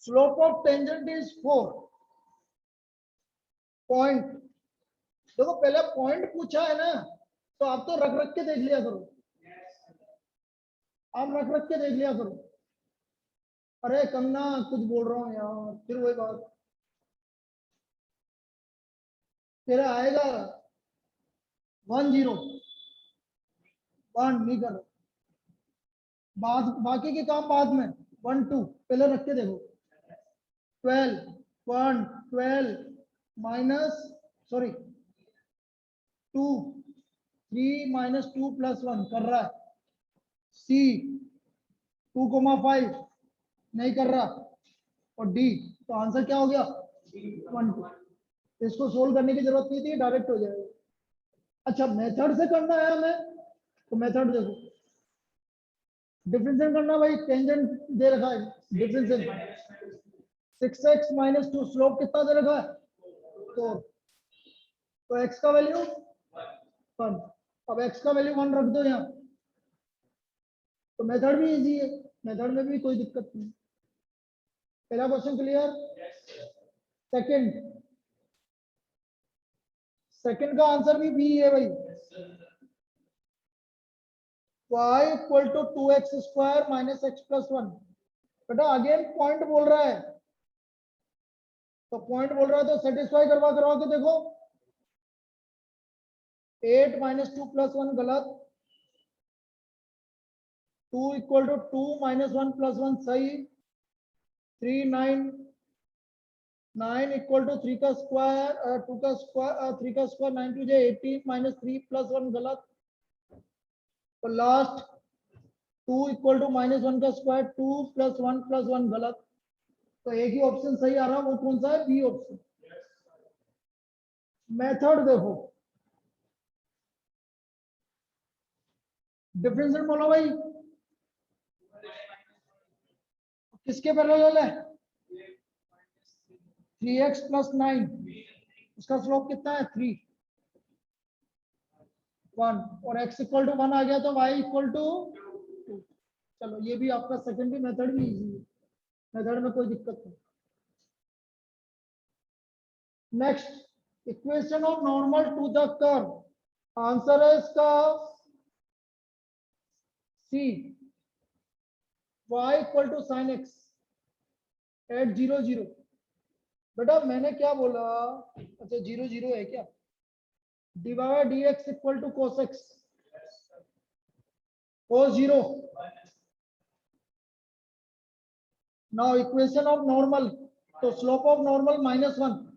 Slope of tangent is 4 point. देखो पहले point पूछा है ना, तो आप तो रख रख के देख लिया करो, आप रख रख के देख लिया करो। अरे कंगना कुछ बोल रहा हूँ यार, फिर वही बात। तेरा आएगा 10 1 नहीं कर, बाद बाकी के काम बाद में। 1 2 पहले रख के देखो। 12 1 12 माइनस सॉरी 2 3 माइनस 2 प्लस 1 कर रहा है। सी 2,5 नहीं कर रहा। और डी, तो आंसर क्या हो गया 1 2। इसको सोल्व करने की जरूरत नहीं थी, डायरेक्ट हो जाएगा। अच्छा मेथड से करना है हमें, तो मेथड देखो। डिफरेंशिएट करना भाई, टेंजेंट दे रखा है डिफरेंशिएट। 6x माइनस 2 स्लोप कितना दे रखा है 4, तो x का वैल्यू 1। अब x का वैल्यू 1 रख दो यहाँ, तो मेथड भी इजी है, मेथड में भी कोई दिक्कत नहीं। पहला क्वेश्चन क्लियर। सेकंड, सेकंड का आंसर भी बी है भाई। y equal to 2x square minus x plus 1। बेटा अगेन पॉइंट बोल रहा है, तो पॉइंट बोल रहा है तो सेटिस्फाई करवा के देखो। 8 माइनस 2 प्लस 1 गलत। 2 इक्वल टू 2 माइनस 1 प्लस 1 सही। 3 9 9 इक्वल टू 3 का स्क्वायर 2 का स्क्वायर 3 का स्क्वायर 9 टू 18 माइनस 3 प्लस 1 गलत। और लास्ट 2 इक्वल टू माइनस 1 का स्क्वायर 2 प्लस 1 प्लस 1 गलत। तो एक ही ऑप्शन सही आ रहा है, वो कौन सा है, बी ऑप्शन। मेथड देखो, डिफरेंशिएट बोलो भाई, किसके पैरेलल है 3x प्लस 9, उसका स्लोप कितना है 3 1, और x इक्वल टू 1 आ गया तो y इक्वल टू 2। चलो ये भी आपका सेकंड भी मेथड भी इजी है, मेथड में कोई दिक्कत नहीं। Next, equation of normal to the curve, answer है इसका C. y equal to sine x at 0 0। बेटा मैंने क्या बोला, अच्छा 0 0 है क्या, divide D X equal to cos X cos 0। Now equation of normal, तो slope of normal -1।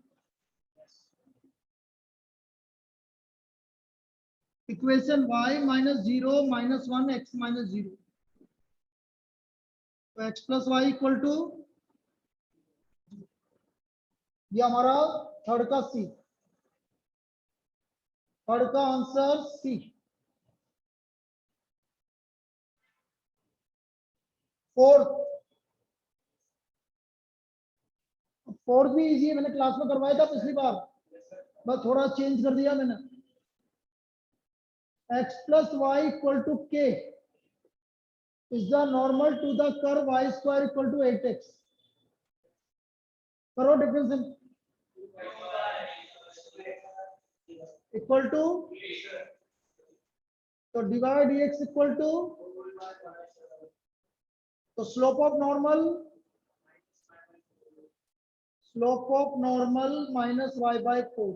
Equation y minus 0 minus 1 x minus 0, तो x plus y equal to, ये हमारा थर्ड का सी, थर्ड का आंसर सी। फोर्थ, फोर्थ भी easy है, मैंने class में करवाया था पिछली बार, बस थोड़ा चेंज कर दिया मैंने। x plus y equal to K is the normal to the curve y square equal to 8x। करो डिफरेंस इक्वल टू, तो डिवाइड dx इक्वल टू, तो slope of normal, slope of normal minus y by 4,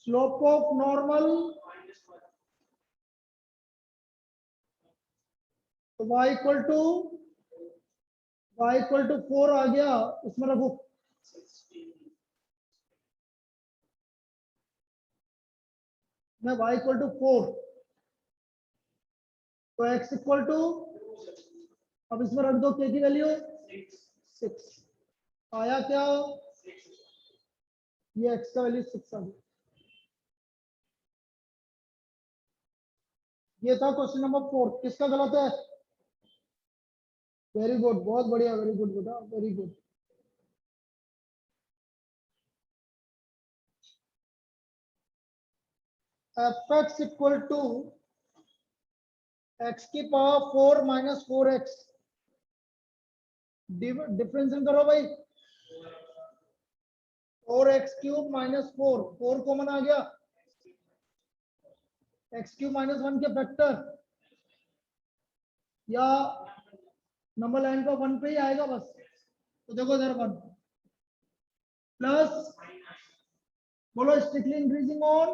slope of normal, तो y equal to 4 आ गया, इसमें रखो मैं y equal to 4, तो x इक्वल टू, अब इसमें रख दो k की वैल्यू 6। आया क्या, ये x का वैल्यू 6 आ गया। ये था क्वेश्चन नंबर 4, किसका गलत है, वेरी गुड, बहुत बढ़िया, वेरी गुड बेटा, very good. fx equal to x की पावर 4 माइनस 4x डिफरेंशियल करो भाई। 4x³ माइनस 4 कॉमन आ गया, x³ माइनस 1 के फैक्टर, या नंबर लाइन का 1 पे ही आएगा बस। तो देखो इधर 1 प्लस, बोलो strictly increasing on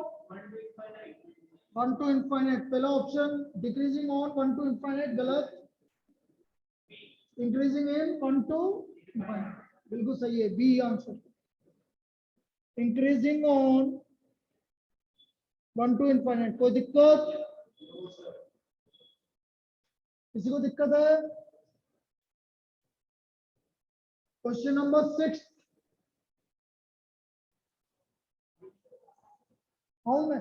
1 to infinite, पहला option. Decreasing on 1 to infinite गलत, इंक्रीजिंग इन 1 टू इनफाइनाइट बिल्कुल सही है, B answer. Increasing on 1 to infinite. कोई दिक्कत, किसी को दिक्कत है? क्वेश्चन नंबर 6 हूं मैं,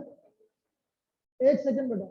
एक सेकंड बेटा।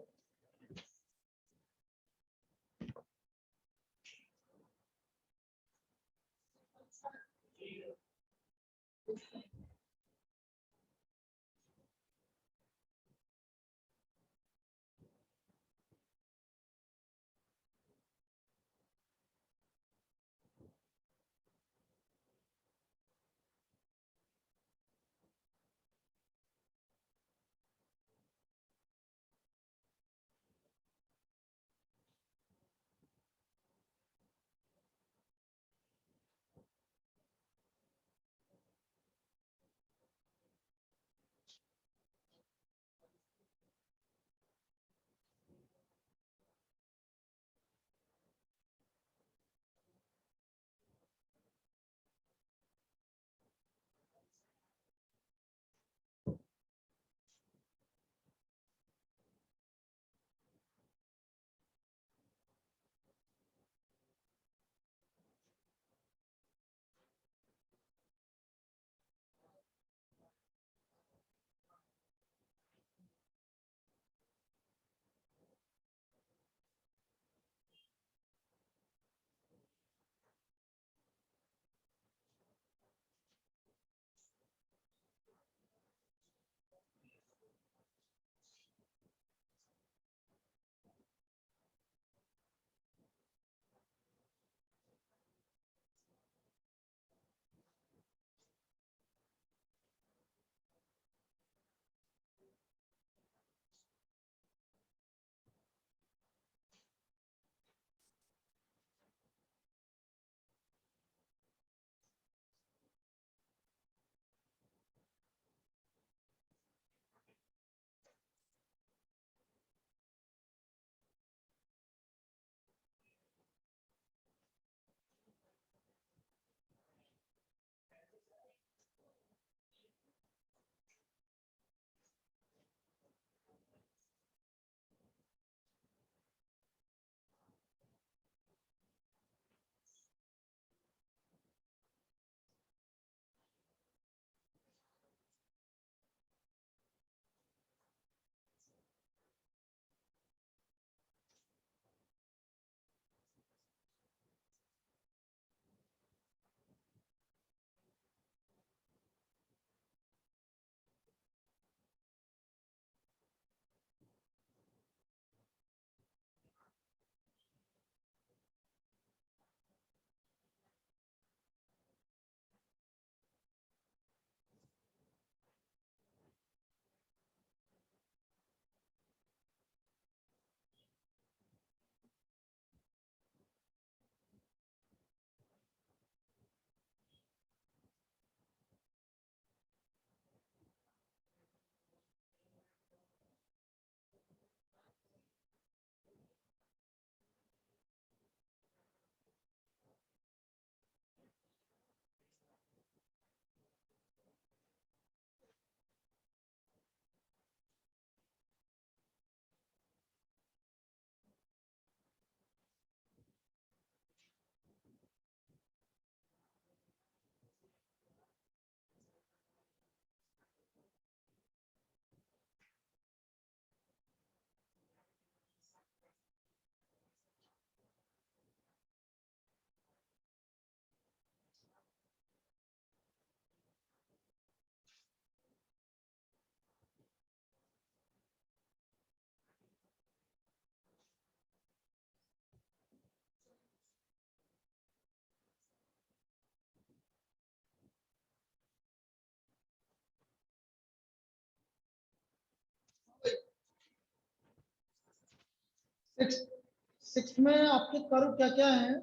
सिक्स में आपके कर्व क्या क्या है?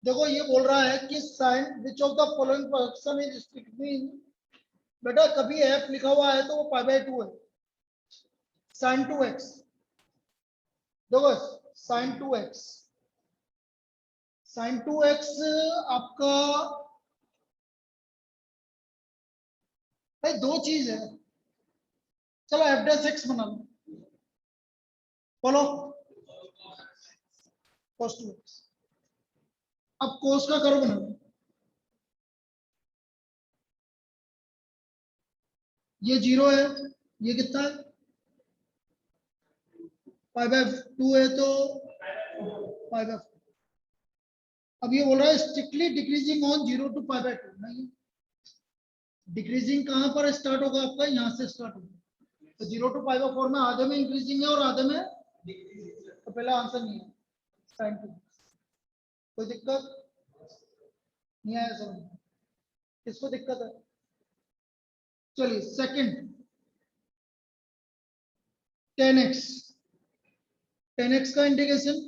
देखो ये बोल रहा है कि sine which of the following function is strictly, बेटा कभी एफ लिखा हुआ है तो वो पाई बाय 2 है। साइन 2x, देखो साइन 2x, साइन 2x आपका भाई दो चीज है। चलो एफ डैश एक्स बना लो, बोलो cos 2x। अब कोस का कर्व बना लो, ये 0 है, ये कितना है पाई बाय 2 है तो पाई बाय। अब ये बोल रहा है strictly decreasing on 0 to pi by 2, नहीं डिक्रीजिंग कहां पर स्टार्ट होगा आपका, यहां से स्टार्ट होगा। तो 0 टू पाई बाय 4 में आधे में इंक्रीजिंग है और आधे में तो पहला आंसर नहीं है साइन 2। कोई दिक्कत नहीं आया समझ, किसको दिक्कत है? चलिए सेकंड 10x, 10x का इंटीग्रेशन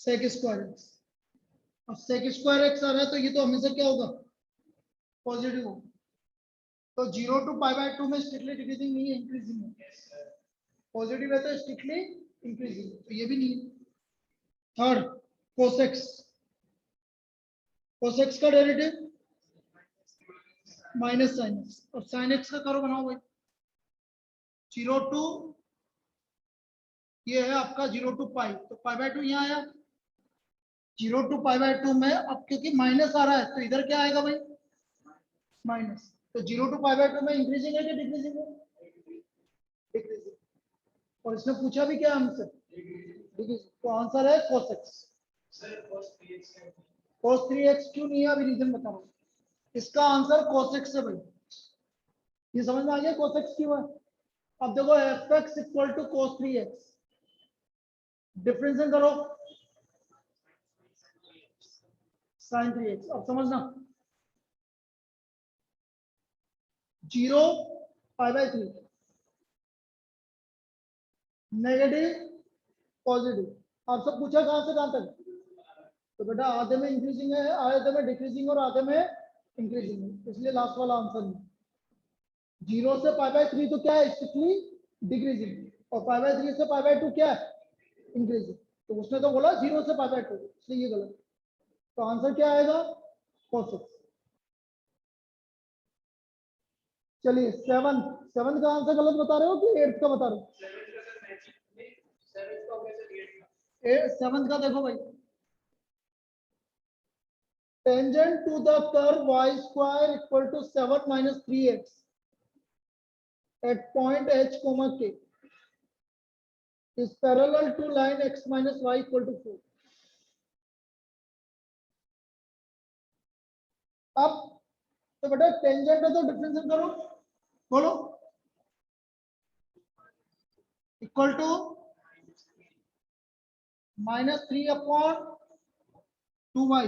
sec स्क्वायर एक्स। अब sec स्क्वायर एक्स आ रहा है तो ये तो हमेशा क्या होगा, पॉजिटिव होगा। तो 0 टू पाई बाय 2 में स्ट्रिक्टली डिक्रीजिंग नहीं है, इंक्रीजिंग है। पॉजिटिव है तो स्ट्रिक्टली इंक्रीजिंग, तो ये भी नहीं है। थर्ड कोसेक्स, कोसेक्स का डेरिवेटिव माइनस साइन एक्स, और साइन एक्स का कर्व बनाओ भाई 0 टू, ये है आपका 0 टू पाई, तो पाई बाय 2 यहाँ आया। 0 टू पाई बाय 2 में अब क्योंकि माइनस आ रहा है तो इधर क्या आएगा भाई, माइनस। तो 0 टू पाई बाय 2 में इंक्रीजिंग है कि डिक्रीजिंग है, डिक्रीजिंग। और इसने पूछा भी क्या हमसे, डिक्रीजिंग, तो आंसर है cos x। cos 3x क्यों नहीं है, अभी रीजन बता रहा हूँ। इसका आंसर cos x है भाई, ये समझ में आ गया cos x क्यों है। अब देखो fx equal to cos 3x, differentiate करो sin 3x। अब समझना 0 पाई बाय 3 नेगेटिव पॉजिटिव। आप सब पूछा कहां से कहां तक, तो बेटा आधे में इंक्रीजिंग है, आधे में डिक्रीजिंग और आधे में इंक्रीजिंग है, इसलिए लास्ट वाला आंसर नहीं। 0 से पाई बाय 3 तो क्या है, स्ट्रिक्टली डिक्रीजिंग, और पाई बाय 3 से पाई बाय 2 क्या है, इंक्रीजिंग। तो उसने तो बोला 0 से पाई बाय 2, इसलिए ये गलत। तो आंसर क्या आएगा, cos x। चलिए सेवन, सेवन का आंसर गलत बता रहे हो कि एट्थ का बता रहे हो? सेवन का देखो भाई, tangent to the curve y square equal to 7 minus 3x at point h comma k is parallel to line x minus y equal to 4। अब तो बेटा टेंजेंट है तो डिफरेंशिएट करो, बोलो इक्वल टू -3 अपॉन 2y।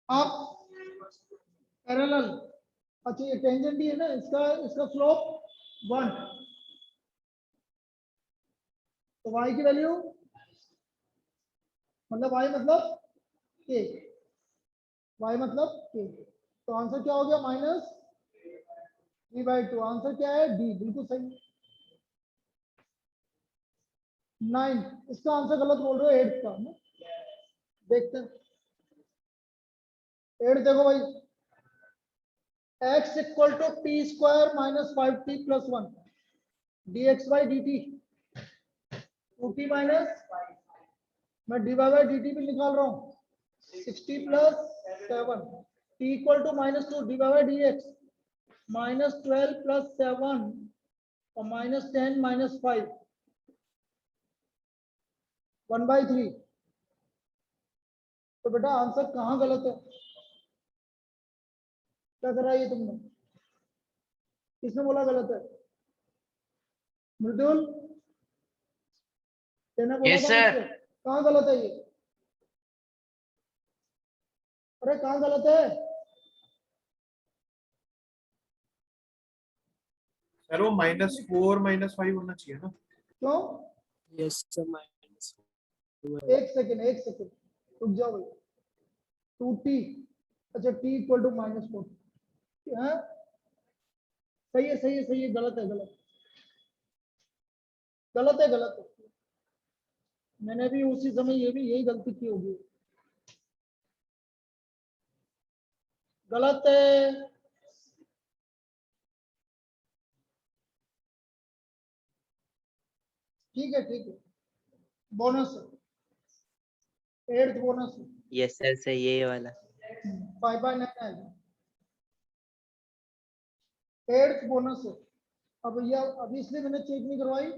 अब पैरेलल, अच्छा ये टेंजेंट ही है ना, इसका इसका स्लोप 1, तो y की वैल्यू मतलब y मतलब k, y मतलब k, तो आंसर क्या हो गया, -3/2। आंसर क्या है, डी, बिल्कुल सही। 9, इसका आंसर गलत बोल रहे हो, 8 का ना? देखते हैं 8, देखो भाई x equal to t square minus 5t plus 1 dx by dt, 2t minus, मैं dy बाई dt भी निकाल रहा हूँ, 60 plus 7 t equal to -2 dy by dx -12 plus 7 और -10 माइनस 5 1/3। तो बेटा आंसर कहाँ गलत है, क्या करा ये तुमने, किसने बोला गलत है, मृदुल तेने बोला यस था सर। मुझसे, कहाँ गलत है ये, अरे कहाँ गलत है, सर वो -4 -5 होना चाहिए ना? क्यों? यस सर माइनस एक सेकंड रुक जाओ भाई। 2t, अच्छा t इक्वल टू -4, सही है, गलत है। मैंने भी उसी समय ये भी यही गलती की होगी, गलत है। ठीक है, bonus 8th bonus yes sir सही है ये वाला। 5/9 आएगा, 8th बोनस है। अब ये अभी इसलिए मैंने चेक नहीं करवाई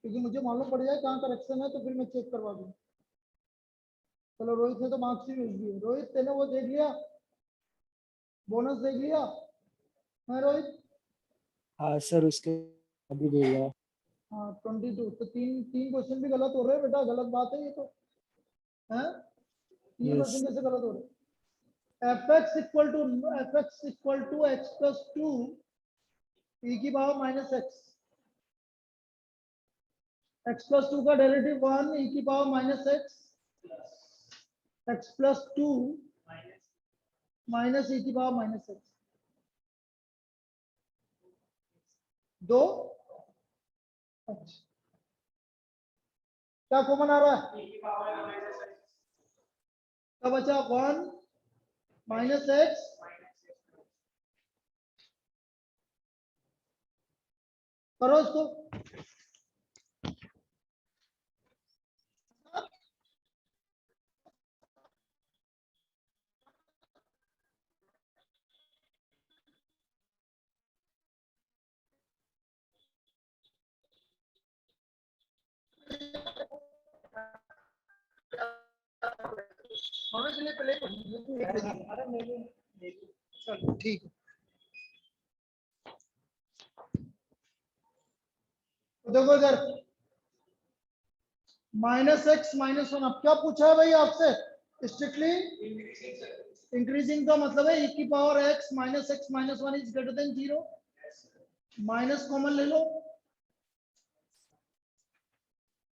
क्योंकि मुझे मालूम पड़ जाए कहाँ करेक्शन है, तो फिर मैं चेक करवा दूँ। चलो रोहित ने तो मार्क्स भी भेज दिए। रोहित तेने वो देख लिया, बोनस देख लिया है रोहित? हाँ सर उसके अभी दे रहा। हाँ 22, तो तीन क्वेश्चन भी गलत हो रहे हैं बेटा, गलत बात है ये तो, है 3 Yes. क्वेश्चन कैसे गलत हो रहे? fx equal to x plus 2 e की पावर माइनस x प्लस 2 का डेरिवेटिव 1 e की power minus x plus 2 minus e की पावर माइनस x, 2। अच्छा क्या कॉमन आ रहा है? क्या बचा? 1 माइनस x करो इसको। चलो ठीक है, तो देखो इधर -x-1। अब क्या पूछा है भाई आपसे? स्ट्रिक्टली इंक्रीजिंग का मतलब है e की power x minus x minus 1 is greater then 0। Minus common ले लो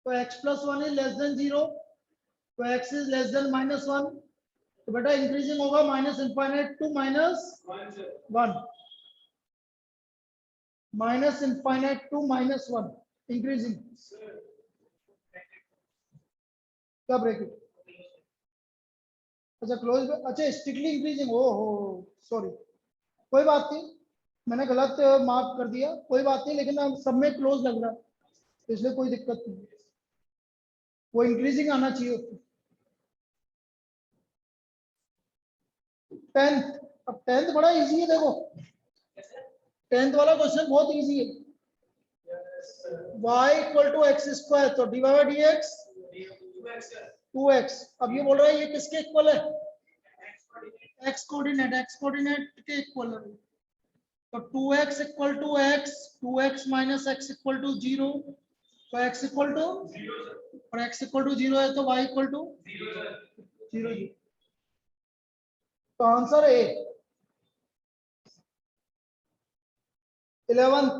तो x plus 1 is less than 0, तो x इज लेस देन -1, तो बेटा इंक्रीजिंग होगा minus infinite to -1, minus infinite to -1 increasing. क्या ब्रैकेट? अच्छा क्लोज, अच्छा स्ट्रिक्टली इंक्रीजिंग, ओ हो सॉरी, कोई बात नहीं, मैंने गलत मार्क कर दिया, कोई बात नहीं, लेकिन अब सब में क्लोज लग रहा है तो इसलिए कोई दिक्कत नहीं, वो इंक्रीजिंग आना चाहिए। 10th, अब 10th बड़ा इजी है, देखो 10th वाला क्वेश्चन बहुत इजी है। y equal to x square, तो dy बाई dx 2x। अब ये बोल रहा है ये किसके इक्वल है? x कोऑर्डिनेट के इक्वल है, तो 2x equal to x, 2x minus x equal to 0, तो x इक्वल टू, और x इक्वल टू 0 है तो y इक्वल टू 0। तो answer A 11th,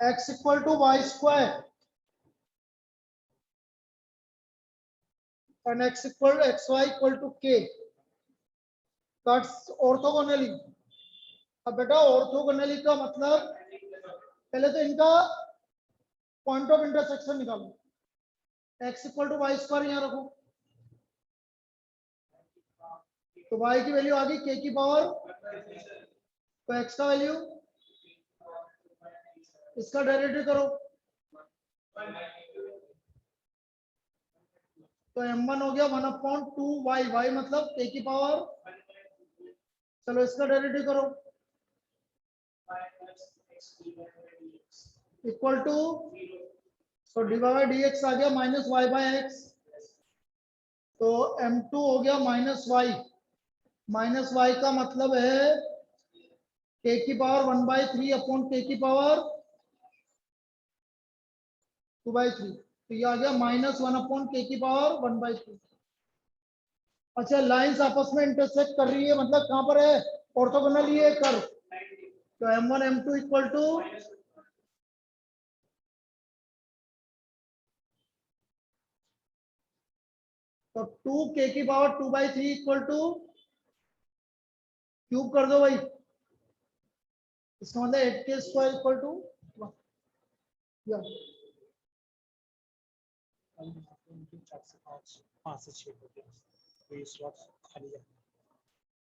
x equal to y square and xy equal to k cuts orthogonally. अब बेटा orthogonally का मतलब पहले तो इनका पॉइंट ऑफ इंटरसेक्शन निकालो, x equal to y square यहाँ रखो, तो y की वैल्यू आ गई k की पावर, तो x का वैल्यू, इसका डेरिवेटिव करो, तो m1 हो गया 1/2y, y मतलब k की पावर, चलो इसका डेरिवेटिव करो, इक्वल टू, तो dy बाई dx आ गया माइनस वाई बाई एक्स, तो m2 हो गया माइनस वाई का मतलब है k की पावर 1/3 अपॉन k की पावर 2/3, तो ये आ गया -1 अपॉन k की पावर 1/3। अच्छा लाइंस आपस में इंटरसेक्ट कर रही है, मतलब कहां पर है? ऑर्थोगोनल ये कर्व, तो m1 m2 इक्वल टू तो 2k की पावर 2/3 इक्वल टू क्यूब कर दो भाई, इसका मतलब 8k स्क्वायर इक्वल टू 1। चार से पाँच, पाँच से छह होते हैं, तो ये स्लॉट खाली है।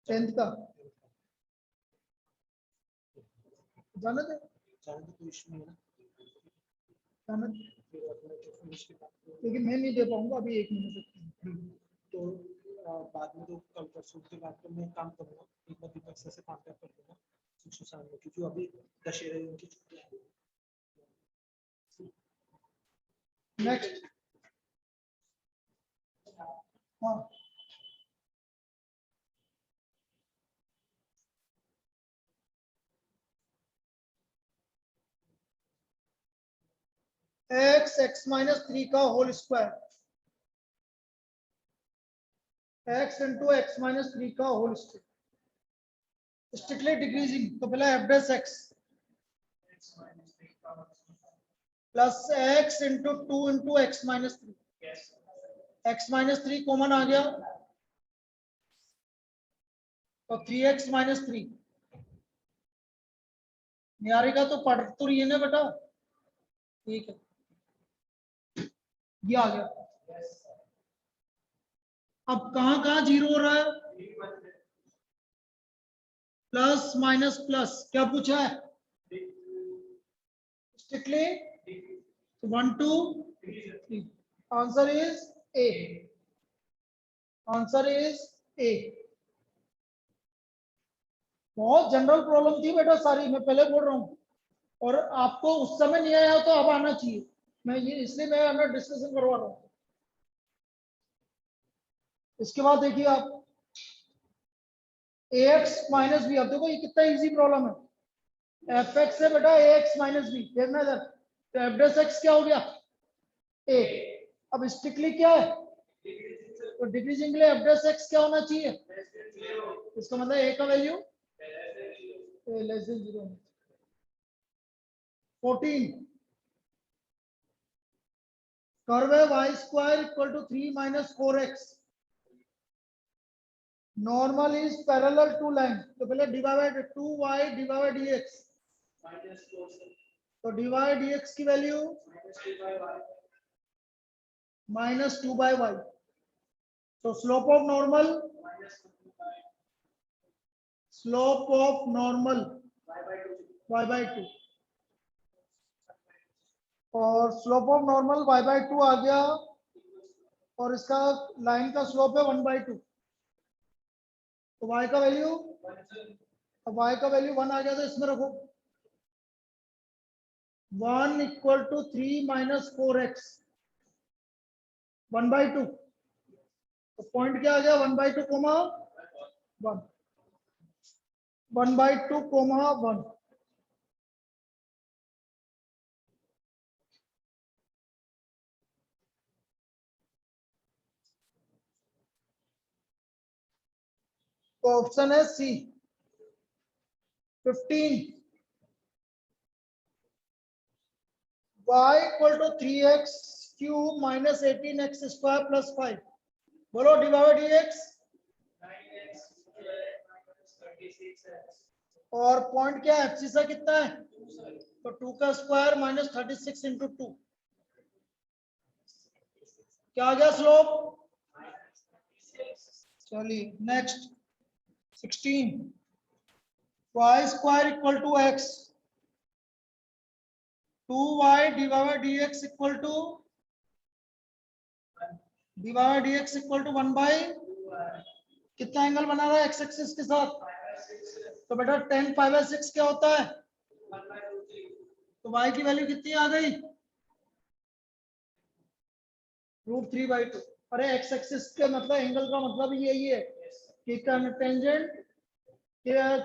10th का जाना थे, चाहे तो कोई इशू नहीं है ना, जाना फिर अपने जो फिनिश के बाद लेकिन मैं नहीं दे पाऊंगा अभी 1 महीने तक। तो बाद में तो कल परसों के बाद तो मैं काम करूँगा, एक बार दीपक सर से कॉन्टैक्ट कर लूँगा 607 में, क्योंकि अभी दशहरे उनकी छुट्टियाँ हैं। नेक्स्ट हाँ x -3 का whole square, x into x -3 का होल स्क्वायर स्ट्रिक्टली डिक्रीजिंग, तो पहले f dash x plus x into 2 into x -3, x -3 common आ गया तो 3x -3 नियारी का तो पढ़ तो रही है ना बेटा, ठीक है ये आ गया। अब कहां कहां जीरो हो रहा है, प्लस माइनस प्लस, क्या पूछा है strictly 1 2 3, answer is a, answer is a. बहुत जनरल प्रॉब्लम थी बेटा सारी, मैं पहले बोल रहा हूं, और आपको उस समय नहीं आया तो अब आना चाहिए, मैं ये इसलिए मैं अंदर डिस्कशन करवा रहा हूं। इसके बाद देखिए आप ax माइनस बी, अब देखो ये कितना इजी प्रॉब्लम है, fx से बेटा ax माइनस बी, देखना इधर, तो f डैश x क्या हो गया a, अब स्ट्रिक्टली क्या है तो डिक्रीजिंग के लिए f डैश x क्या होना चाहिए, इसका मतलब a का वैल्यू लेस देन 0। 14 कर्व है y square equal to 3 minus 4x, normal is parallel to line, तो पहले डिवाइड 2y डिवाइड dx, तो डिवाइड dx की वैल्यू -2/y, तो स्लोप ऑफ नॉर्मल y/2 और स्लोप ऑफ नॉर्मल y/2 आ गया, और इसका लाइन का स्लोप है 1/2, तो y का वैल्यू, अब y का वैल्यू 1 आ गया, तो इसमें रखो 1 इक्वल टू 3 माइनस 4x 1/2, तो पॉइंट क्या आ गया 1/2 कोमा 1, 1/2 कोमा 1, तो ऑप्शन है C. 15 y equal to 3x cube minus 18x square plus 5, बोलो डिवाइड dx, और पॉइंट क्या है एफसीसा कितना है, तो 2 का स्क्वायर माइनस 36 इंटू 2, क्या आ गया स्लोप, चलिए next 16 y square equal to x, 2y divide dx equal to divide dx equal to 1/, कितना एंगल बना रहा है x एक्सिस के साथ, तो बेटा tan π/6 क्या होता है, तो y की वैल्यू कितनी आ गई √3/2। अरे x एक्सिस के मतलब एंगल का मतलब यही है कि टेंजेंट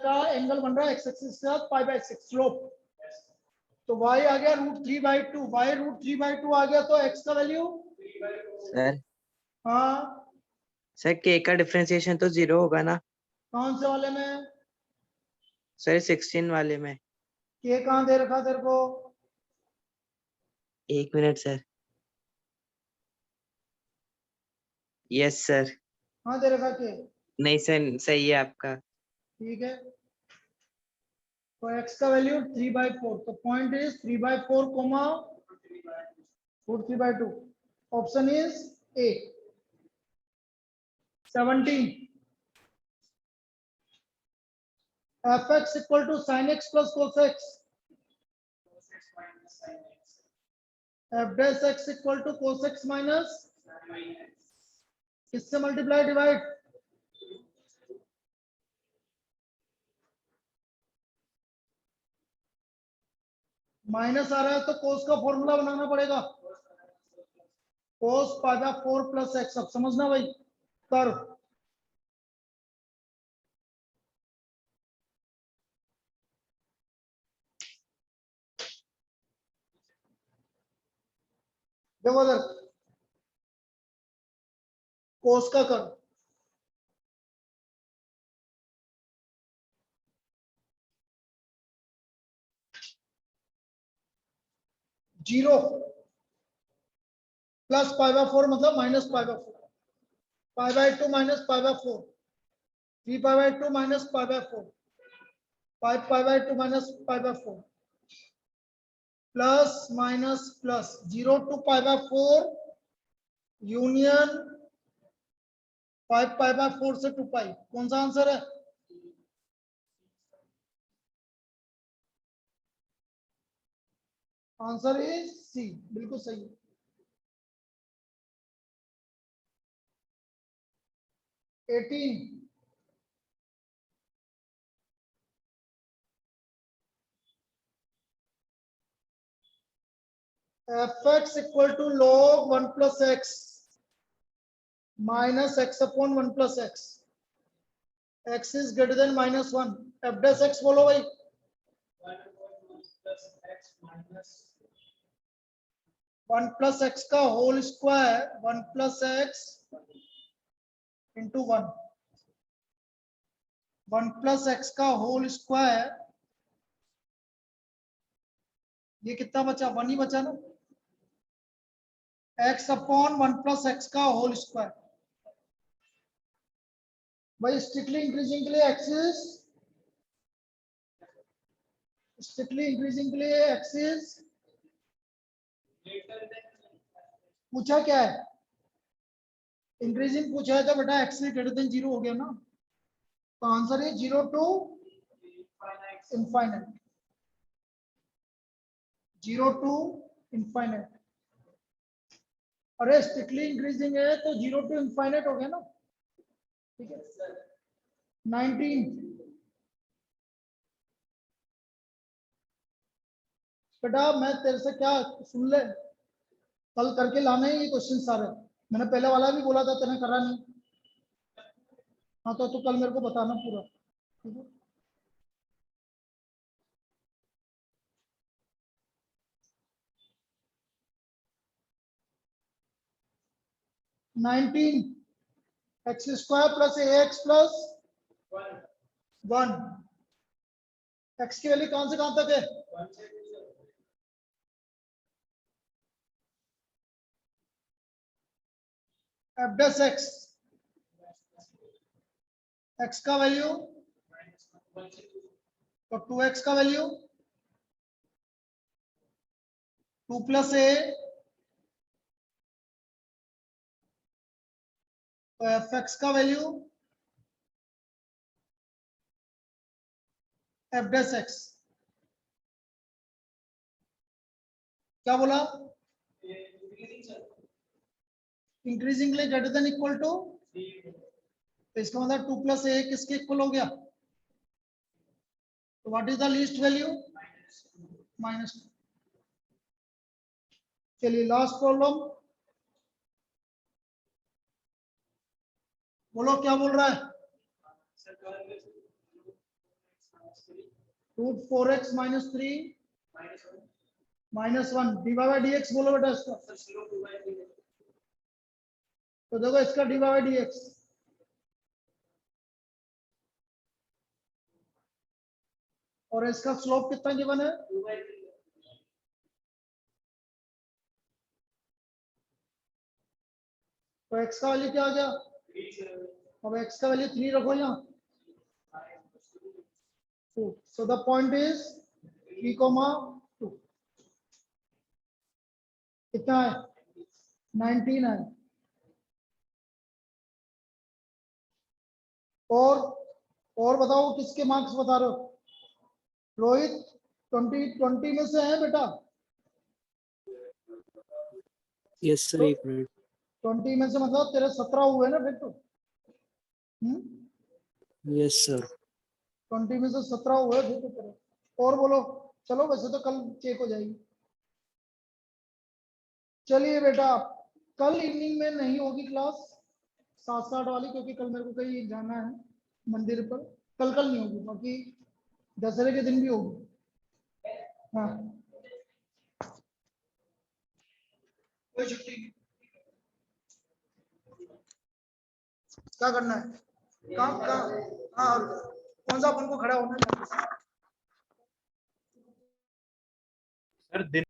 का एंगल बन रहा है x एक्सिस के साथ π/6 स्लोप, तो y आ गया √3/2, y √3/2 आ गया, तो x का वैल्यू, सर हाँ सर के का डिफरेंशिएशन तो 0 होगा ना, कौन से वाले में, सर 16 वाले में। के कहाँ दे रखा तेरे को? 1 मिनट सर। Yes sir. कहाँ दे रखा के? नहीं सर, सही है आपका। ठीक है, तो x का वैल्यू 3/4, तो point is 3/4 comma root 3/2। Option is A. 17 fx equal to sin x plus cos x, f dash x equal to cos x minus किससे मल्टीप्लाई डिवाइड? माइनस आ रहा है तो cos का फॉर्मूला बनाना पड़ेगा, cos पाई 4 plus x. अब समझना भाई, कर। देखो इधर, cos का कर, जीरो प्लस पाई 4 मतलब minus pi 4, pi 2 minus pi 4, 3 pi 2 minus pi 4, 5 pi 2 minus pi 4, plus minus plus, 0 to pi 4 union 5 pi 4 से 2 पाई। कौन सा आंसर है? आंसर इज सी, बिल्कुल सही है। 18 fx equal to log 1 plus x minus x upon 1 plus x, x is greater than -1, f dash x बोलो भाई। 1 plus x का whole square, 1 plus x into 1, 1 plus x का होल स्क्वायर, ये कितना बचा? 1 ही बचा ना, x अपॉन 1 प्लस एक्स का होल स्क्वायर। भाई स्ट्रिक्टली इंक्रीजिंग के लिए एक्सिस, स्ट्रिक्टली इंक्रीजिंग के लिए एक्सिस पूछा क्या है? इंक्रीजिंग पूछा है तो बेटा एक्स ग्रेटर देन 0 हो गया ना, तो आंसर है 0 टू इनफाइनाइट, 0 टू इनफाइनाइट। अरे स्ट्रिक्टली इंक्रीजिंग है तो 0 टू इनफाइनाइट हो गया ना, ठीक है। 19 बेटा, मैं तेरे से क्या सुन ले, कल करके लाना है ये क्वेश्चन सारे। मैंने पहले वाला भी बोला था, तेने करा नहीं। हाँ तो तू कल मेरे को बताना पूरा, ठीक है। 19 x square plus A x plus 1, x की वैल्यू कहां से कहां तक है? एफ डैश एक्स, एक्स का वैल्यू तो 2x का वैल्यू 2 प्लस ए, तो एफ एक्स का वैल्यू एफ डैश एक्स। क्या बोला? Increasingly greater than equal to, तो इसका मतलब 2 प्लस ए किसके इक्वल हो गया? तो what is the least value? -2। चलिए लास्ट प्रॉब्लम, बोलो क्या बोल रहा है? Root 4x minus 3 -1 D by D x बोलो बेटा इसका। तो देखो इसका डी बाई डी एक्स, और इसका स्लोप कितना गिवन है? तो x का वैल्यू क्या आ गया? अब x का वैल्यू 3 रखो यहाँ। So the point is 3,2 कितना है? 19 है। और बताओ किसके मार्क्स बता रहे हो? रोहित 20 में से है बेटा? यस सर, एक मिनट। 20 में से मतलब तेरे 17 हुए ना फिर तो। Yes sir. 20 में से 17 हुए फिर तो तेरे। और बोलो। चलो वैसे तो कल चेक हो जाएगी। चलिए बेटा, कल इवनिंग में नहीं होगी क्लास 7-8 वाली, क्योंकि कल मेरे को कहीं जाना है मंदिर पर। कल नहीं होगी, बाकी दशहरे के दिन भी होगी। हाँ, कोई छुट्टी नहीं। क्या करना है? काम का। हाँ, कौन सा अपन को खड़ा होना है? सर दिन